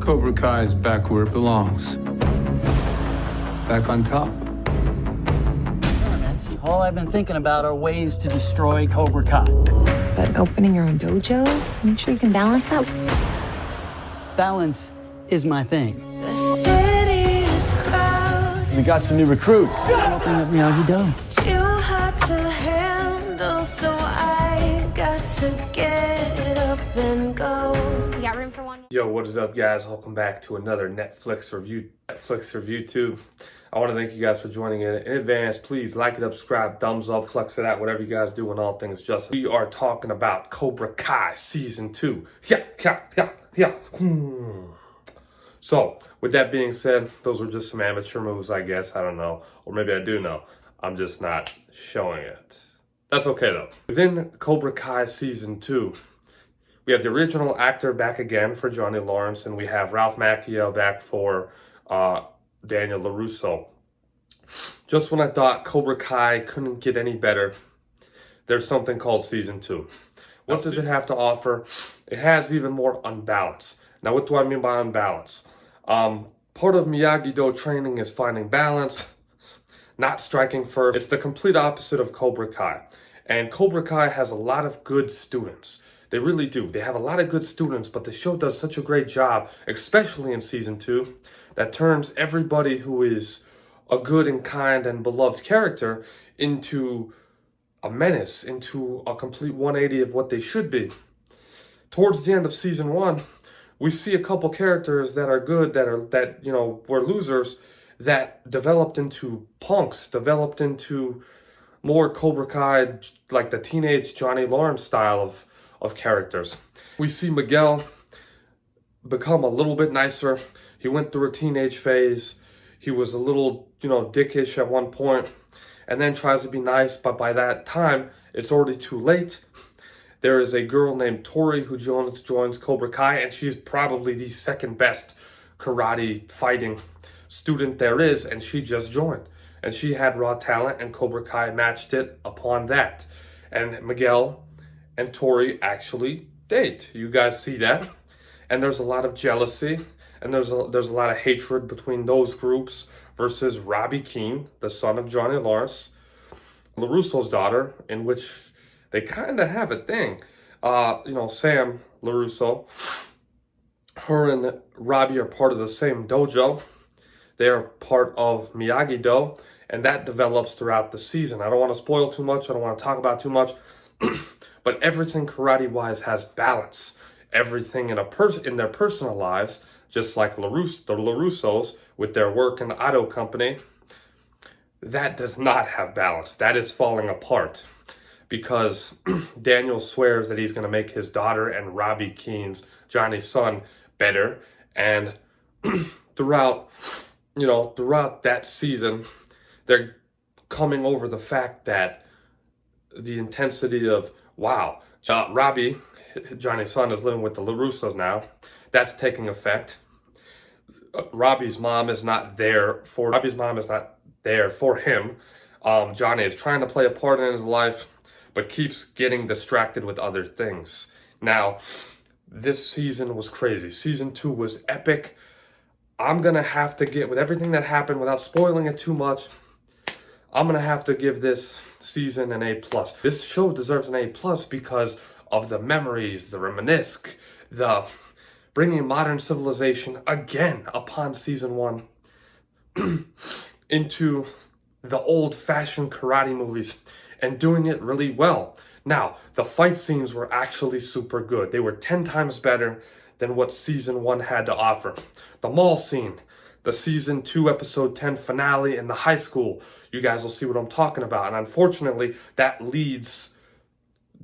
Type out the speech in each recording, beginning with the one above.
Cobra Kai is back where it belongs. Back on top. All I've been thinking about are ways to destroy Cobra Kai. But opening your own dojo, I'm sure you can balance that. Balance is my thing. The city is crowded. We got some new recruits. Opening up Miyagi-Do. It's too hard to handle, so I got to get up and go. You got room for one? Yo, what is up, guys? Welcome back to another Netflix review too. I want to thank you guys for joining in advance. Please like it up, subscribe, thumbs up, flex it out, whatever you guys do in all things justice. We are talking about Cobra Kai Season 2. Yeah. So, with that being said, those were just some amateur moves, I guess. I don't know. Or maybe I do know. I'm just not showing it. That's okay, though. Within Cobra Kai Season 2, we have the original actor back again for Johnny Lawrence, and we have Ralph Macchio back for Daniel LaRusso. Just when I thought Cobra Kai couldn't get any better, there's something called Season 2. What does it have to offer? It has even more unbalance. Now, what do I mean by unbalance? Part of Miyagi-Do training is finding balance, not striking first. It's the complete opposite of Cobra Kai. And Cobra Kai has a lot of good students. They really do. They have a lot of good students, but the show does such a great job, especially in Season 2, that turns everybody who is a good and kind and beloved character into a menace, into a complete 180 of what they should be. Towards the end of Season 1, we see a couple characters that are good, that were losers, that developed into punks, developed into more Cobra Kai, like the teenage Johnny Lawrence style of characters. We see Miguel become a little bit nicer. He went through a teenage phase. He was a little, dickish at one point, and then tries to be nice, but by that time, it's already too late. There is a girl named Tori who joins Cobra Kai, and she's probably the second best karate fighting student there is, and she just joined. And she had raw talent, and Cobra Kai matched it upon that. And Miguel and Tori actually date. You guys see that? And there's a lot of jealousy, and there's a lot of hatred between those groups versus Robbie Keane, the son of Johnny Lawrence, LaRusso's daughter, in which they kind of have a thing. Sam LaRusso, her and Robbie are part of the same dojo. They are part of Miyagi-Do, and that develops throughout the season. I don't want to spoil too much. I don't want to talk about too much. But everything karate-wise has balance. Everything in their personal lives, just like the LaRussos with their work in the auto company, that does not have balance. That is falling apart because Daniel swears that he's going to make his daughter and Robbie Keane's, Johnny's son, better. And throughout that season, they're coming over the fact that the intensity of, wow, Robbie, Johnny's son, is living with the LaRussos now. That's taking effect. Robbie's mom is not there for him. Johnny is trying to play a part in his life, but keeps getting distracted with other things. Now, this season was crazy. Season 2 was epic. I'm going to have to get, with everything that happened, without spoiling it too much, I'm going to have to give this season an A+. This show deserves an A+ because of the memories, the reminisce, the bringing modern civilization again upon Season 1 into the old-fashioned karate movies and doing it really well. Now, the fight scenes were actually super good. They were 10 times better than what Season 1 had to offer. The mall scene, the Season 2 Episode 10 finale in the high school, you guys will see what I'm talking about. And unfortunately, that leads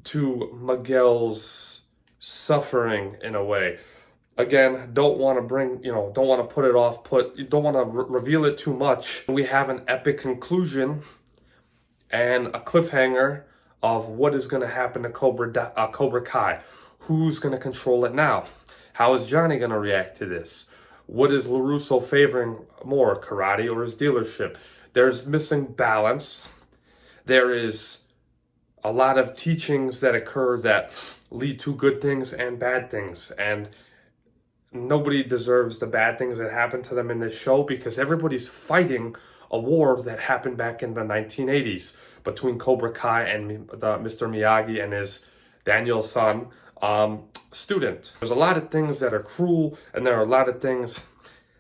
to Miguel's suffering in a way. Again, don't want to put it off, don't want to reveal it too much. We have an epic conclusion and a cliffhanger of what is going to happen to Cobra Kai. Who's going to control it now? How is Johnny going to react to this? What is LaRusso favoring more, karate or his dealership? There's missing balance. There is a lot of teachings that occur that lead to good things and bad things. And nobody deserves the bad things that happen to them in this show, because everybody's fighting a war that happened back in the 1980s between Cobra Kai and Mr. Miyagi and his Daniel's son, student. There's a lot of things that are cruel, and there are a lot of things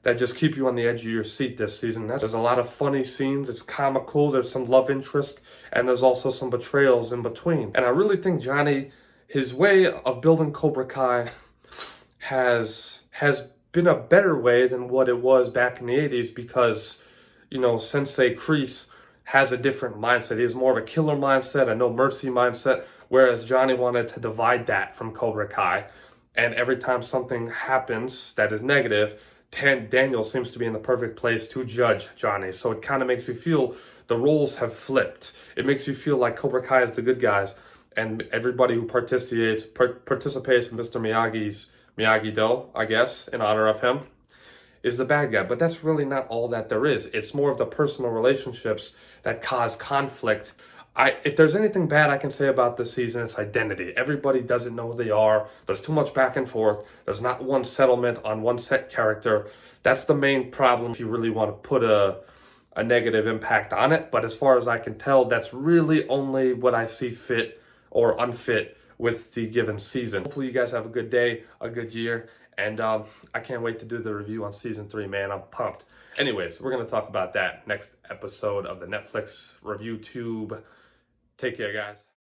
that just keep you on the edge of your seat this season. There's a lot of funny scenes, it's comical, there's some love interest, and there's also some betrayals in between. And I really think Johnny, his way of building Cobra Kai has been a better way than what it was back in the 80s, because, you know, Sensei Kreese has a different mindset. He has more of a killer mindset, a no mercy mindset, whereas Johnny wanted to divide that from Cobra Kai. And every time something happens that is negative, Daniel seems to be in the perfect place to judge Johnny. So it kind of makes you feel the roles have flipped. It makes you feel like Cobra Kai is the good guys, and everybody who participates in Mr. Miyagi's Miyagi-Do, I guess, in honor of him, is the bad guy. But that's really not all that there is. It's more of the personal relationships that cause conflict. If there's anything bad I can say about this season, it's identity. Everybody doesn't know who they are. There's too much back and forth. There's not one settlement on one set character. That's the main problem if you really want to put a negative impact on it. But as far as I can tell, that's really only what I see fit or unfit with the given season. Hopefully you guys have a good day, a good year, and I can't wait to do the review on season 3, man. I'm pumped. Anyways, we're going to talk about that next episode of the Netflix Review Tube. Take care, guys.